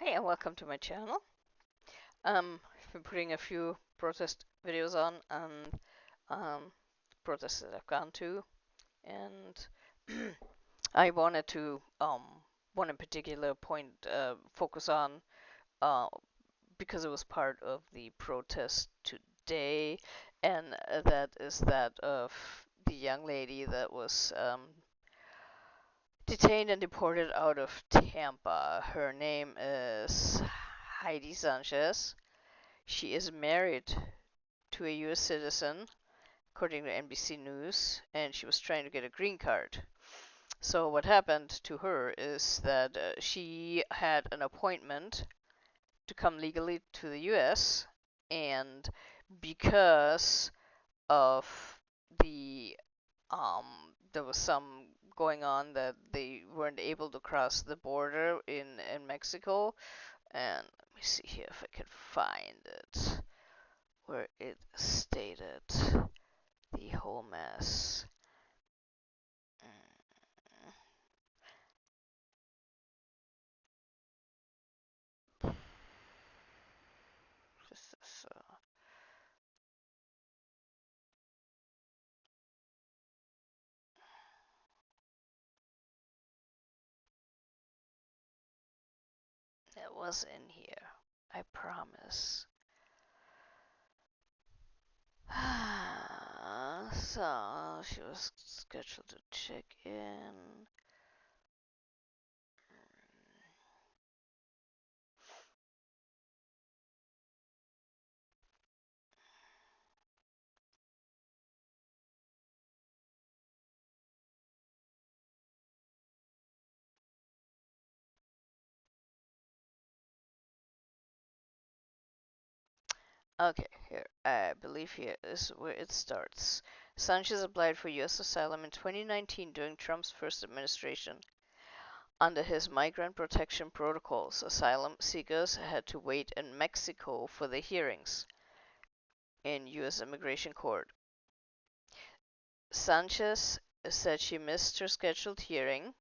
Hey, and welcome to my channel. I've been putting a few protest videos on protests that I've gone to, and I wanted to one in particular point focus on uh, because it was part of the protest today, and that is that of the young lady that was detained and deported out of Tampa. Her name is Heidy Sanchez. She is married to a US citizen, according to NBC News, and she was trying to get a green card. So, what happened to her is that she had an appointment to come legally to the US, and because of the there was some going on that they weren't able to cross the border in Mexico. And let me see here if I can find it where it stated the whole mess. This, it was in here, I promise. So she was scheduled to check in. Okay, here. I believe here is where it starts. Sanchez applied for U.S. asylum in 2019 during Trump's first administration. Under his migrant protection protocols, asylum seekers had to wait in Mexico for the hearings in U.S. immigration court. Sanchez said she missed her scheduled hearing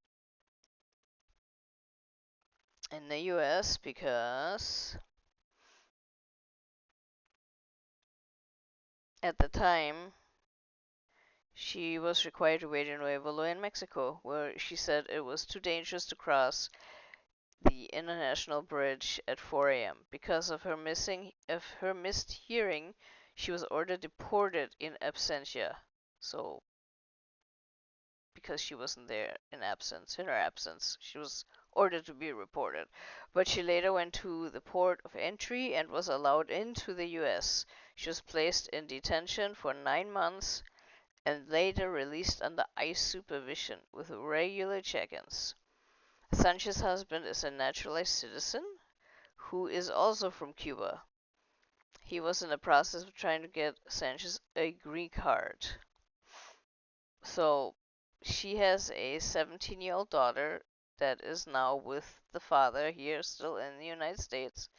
in the U.S. because at the time she was required to wait in Nuevo León, Mexico, where she said it was too dangerous to cross the international bridge at 4 a.m. Because of her missed hearing, she was ordered deported in absentia. So because she wasn't there in her absence, she was ordered to be reported. But she later went to the port of entry and was allowed into the US. She was placed in detention for 9 months and later released under ICE supervision with regular check-ins. Sanchez's husband is a naturalized citizen who is also from Cuba. He was in the process of trying to get Sanchez a green card. So she has a 17-year-old daughter that is now with the father here, still in the United States,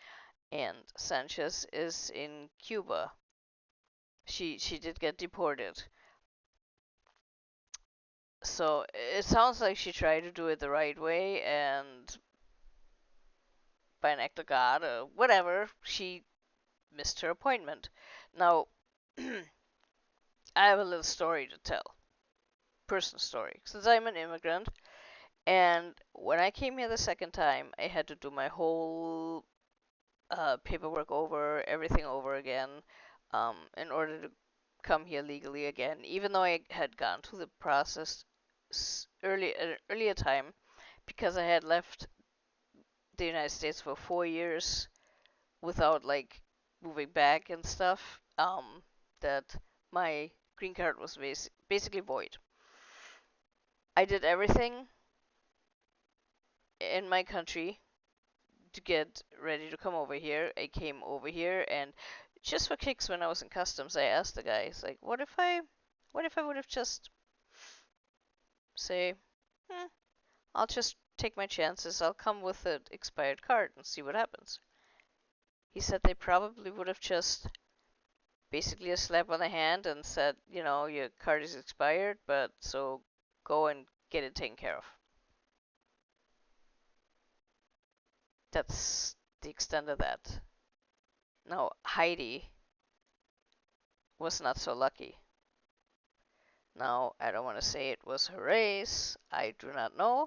and Sanchez is in Cuba. She did get deported. So it sounds like she tried to do it the right way, and by an act of God or whatever, she missed her appointment. Now, I have a little story to tell, personal story, since I'm an immigrant. And when I came here the second time, I had to do my whole paperwork over, everything over again, in order to come here legally again. Even though I had gone through the process earlier time, because I had left the United States for 4 years without like moving back and stuff, that my green card was basically void. I did everything in my country to get ready to come over here. I came over here, and just for kicks, when I was in customs, I asked the guys, like, what if I would have just say, hmm, I'll just take my chances. I'll come with an expired card and see what happens. He said they probably would have just basically a slap on the hand and said, your card is expired, but so go and get it taken care of. That's the extent of that. Now, Heidi was not so lucky. Now, I don't want to say it was her race. I do not know.